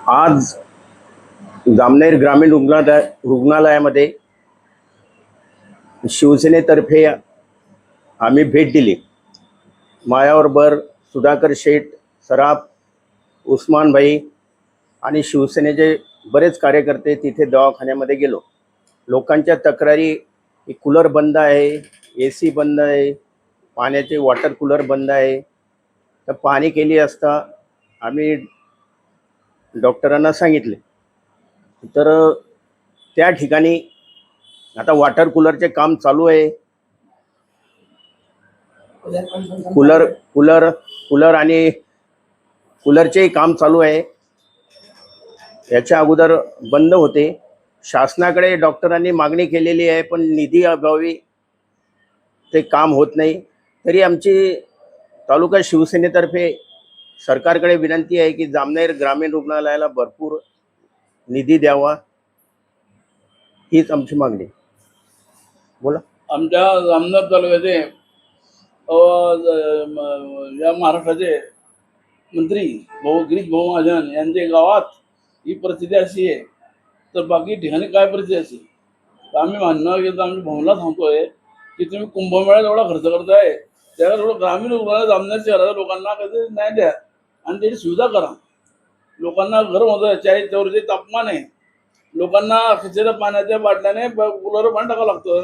आज जामनेर ग्रामीण रुग्णालयामध्ये शिवसेनेतर्फे आम्ही भेट दिली. माझ्याबरोबर सुधाकर शेठ, सराफ, उस्मान भाई आणि शिवसेनेचे बरेच कार्यकर्ते तिथे दवाखान्यामध्ये गेलो. लोकांच्या तक्रारी की कूलर बंद आहे, AC बंद आहे, पाण्याचे वॉटर कूलर बंद आहे. तर पाहणी केली असता आम्ही डॉक्टरांना सांगितले. तर त्या ठिकाणी आता वॉटर कूलरचे काम चालू आहे. कूलर कूलर कूलर आणि कूलरचेही काम चालू आहे. याच्या अगोदर बंद होते. शासनाकडे डॉक्टरांनी मागणी केलेली आहे, पण निधी अभावी ते काम होत नाही. तरी आमची तालुका शिवसेनेतर्फे सरकारकडे विनंती आहे की जामनेर ग्रामीण रुग्णालयाला भरपूर निधी द्यावा, हीच आमची मागणी. बोला. आमच्या जामनेर तालुक्याचे या महाराष्ट्राचे मंत्री गिरीश भाऊ महाजन यांच्या गावात ही परिस्थिती अशी आहे, तर बाकी ठिकाणी काय परिस्थिती अशी. तर आम्ही म्हणणार की आम्ही भाऊला सांगतोय की तुम्ही कुंभमेळ्यात एवढा खर्च करताय, त्याला थोडं ग्रामीण रुग्णालय जामनेर शहराच्या लोकांना काहीतरी न्याय द्या आणि त्याची सुविधा करा. लोकांना गरम होतं, चाळीस चौरीचे तापमान आहे. लोकांना खिचड्या पाण्याच्या बाटल्याने कूलर पाणी टाकावं लागतं.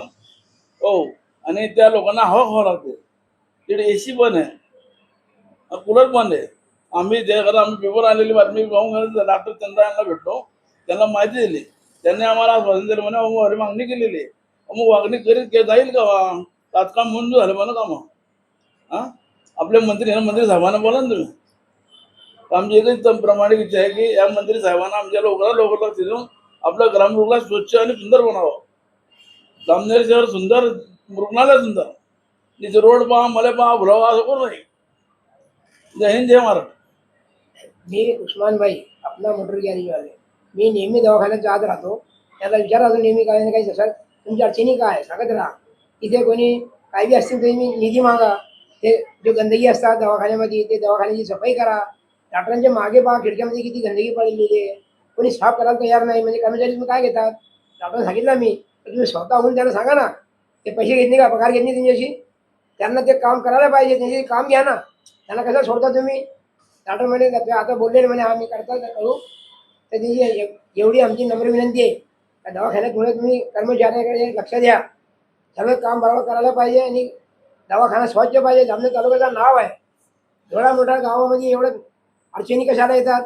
हो, आणि त्या लोकांना हवा खावं लागते. तिकडे AC पण आहे, कूलर पण आहे. आम्ही पेपर आलेली बातमी पाहून डॉक्टर चंद्रा यांना भेटलो, त्यांना माहिती दिली. त्यांनी आम्हाला आश्वासन दिलं म्हणे मागणी केलेली आहे. मग मागणी करीत जाईल का? तात्काळ मंजूर झालं म्हणा का मग? आपले मंत्री साहेबांना बोला ना तुम्ही. आमची एकच प्रमाणिक इच्छा आहे की या मंत्री साहेबांना आमच्या लवकर लक्ष देऊन आपलं ग्रामीण रुग्णालय स्वच्छ आणि सुंदर बनावं. जामनेर शहर सुंदर, रुग्णालय सुंदर. तिथे रोड पहा, मले पहा, भुलावा असं करू नये. जय हिंद, जय महाराष्ट्र. मी उस्मान भाई, आपला मोटर गॅरेजवाले. मी नेहमी दवाखान्यात जात राहतो. त्याला विचारायचो नेहमी काही ना काही, जसं तुमची अडचणी काय सांगत राहा. इथे कोणी काही बी असतील तरी मी निधी मागा. ते जो गंदगी असतात दवाखान्यामध्ये, ते दवाखान्याची सफाई करा. डॉक्टरांच्या मागे पहा, खिडक्यामध्ये किती गंदगी पडलेली आहे. कोणी साफ करायला तयार नाही. म्हणजे कर्मचारी तुम्ही काय घेतात? डॉक्टरांना सांगितलं मी, तर तुम्ही स्वतःहून त्यांना सांगा ना. ते पैसे घेतले का, पगार घेतली तुमच्याशी? त्यांना ते काम करायला पाहिजे, त्यांचे काम घ्या ना. त्यांना कसं सोडता तुम्ही? डॉक्टर म्हणे आता बोलले म्हणे आम्ही करता करू. तर त्याची एवढी आमची नम्र विनंती आहे का दवाखान्यात मुळे तुम्ही कर्मचाऱ्याकडे लक्ष द्या. सगळं काम बरोबर करायला पाहिजे आणि दवाखाना स्वच्छ पाहिजे. जामनेर तालुक्याचं नाव आहे. एवढ्या मोठ्या गावामध्ये एवढं अडचणी कशाला येतात?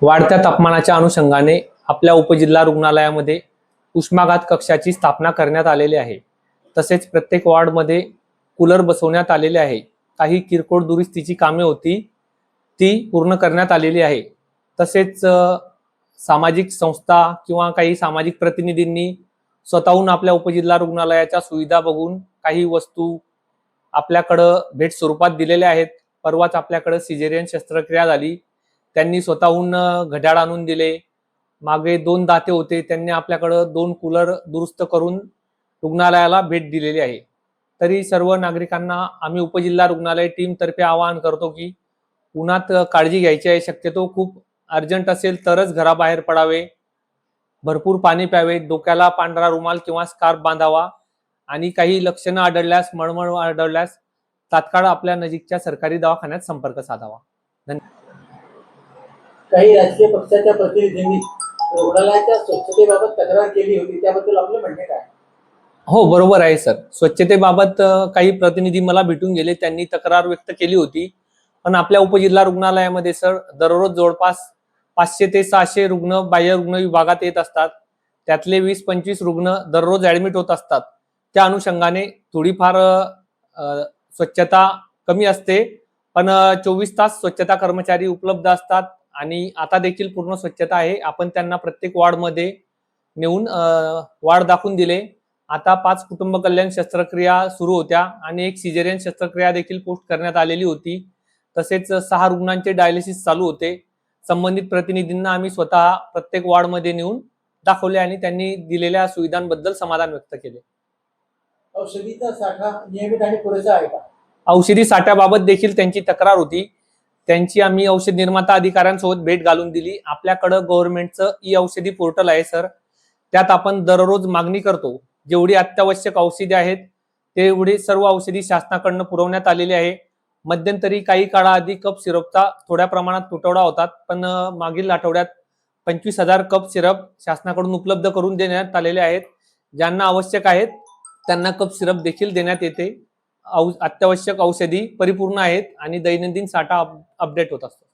वाढत्या तापमानाच्या अनुषंगाने आपल्या उपजिल्हा रुग्णालयामध्ये उष्माघात कक्षाची स्थापना करण्यात आलेली आहे. तसेच प्रत्येक वॉर्डमध्ये कूलर बसवण्यात आलेले आहे. काही किरकोळ दुरुस्तीची कामे होती ती पूर्ण करण्यात आलेली आहे. तसेच सामाजिक संस्था किंवा काही सामाजिक प्रतिनिधींनी स्वतःहून आपल्या उपजिल्हा रुग्णालयाच्या सुविधा बघून काही वस्तू आपल्याकडं भेट स्वरूपात दिलेल्या आहेत. परवाच आपल्याकडं सिजेरियन शस्त्रक्रिया झाली, त्यांनी स्वतःहून घड्याळ आणून दिले. मागे 2 दाते होते, त्यांनी आपल्याकडं 2 कूलर दुरुस्त करून रुग्णालयाला भेट दिलेली आहे. तरी सर्व नागरिकांना आम्ही उपजिल्हा रुग्णालय टीम तर्फे आवाहन करतो की उन्हात काळजी घ्यायची आहे. शक्यतो खूप अर्जंट असेल तरच घराबाहेर पडावे. भरपूर पाणी प्यावे. डोक्याला पांढरा रुमाल किंवा स्कार्फ बांधावा आणि काही लक्षणं आढळल्यास, मळमळ आढळल्यास तात्काळ आपल्या नजीकच्या सरकारी दवाखान्यात संपर्क साधावा. काही राजकीय पक्षाच्या प्रतिनिधींनी रुग्णालयाच्या स्वच्छतेबाबत तक्रार केली होती, त्याबद्दल आपलं म्हणणे काय? हो, बरोबर आहे सर. स्वच्छतेबाबत काही प्रतिनिधी मला भेटून गेले, त्यांनी तक्रार व्यक्त केली होती. पण आपल्या उपजिल्हा रुग्णालयामध्ये सर दररोज जवळपास 500 ते 600 रुग्ण बाह्य रुग्ण विभागात येत असतात. त्यातले 20-25 रुग्ण दररोज ऍडमिट होत असतात. त्या अनुषंगाने थोडीफार स्वच्छता कमी असते, पण 24 तास स्वच्छता कर्मचारी उपलब्ध असतात आणि आता देखील पूर्ण स्वच्छता आहे. आपण त्यांना प्रत्येक वॉर्डमध्ये नेऊन वॉर्ड दाखवून दिले. आता 5 कुटुंब कल्याण शस्त्रक्रिया सुरू होत्या आणि एक सिजेरियन शस्त्रक्रिया देखील पोस्ट करण्यात आलेली होती. तसेच 6 रुग्णांचे डायलिसिस चालू होते. संबंधित प्रतिनिधींना आम्ही स्वतः प्रत्येक वॉर्डमध्ये नेऊन दाखवले आणि त्यांनी दिलेल्या सुविधांबद्दल समाधान व्यक्त केले. औषधीचा साठा नियमित आणि पुरेसा आहे का? औषधी साठ्याबाबत देखील त्यांची तक्रार होती. त्यांची आम्ही औषध निर्माता अधिकाऱ्यांसोबत भेट घालून दिली. आपल्याकडं गव्हर्नमेंटचं ई औषधी पोर्टल आहे सर, त्यात आपण दररोज मागणी करतो. जेवढी अत्यावश्यक औषधी आहेत तेवढी सर्व औषधी शासनाकडनं पुरवण्यात आलेली आहे. मध्यंतरी काही काळाआधी कप सिरपचा थोड्या प्रमाणात तुटवडा होता, पण मागील आठवड्यात 25,000 कप सिरप शासनाकडून उपलब्ध करून देण्यात आलेले आहेत. ज्यांना आवश्यक आहेत त्यांना कप सिरप देखील देण्यात येते. अत्यावश्यक औषधी परिपूर्ण आहेत आणि दैनंदिन साठा अपडेट होत असतो.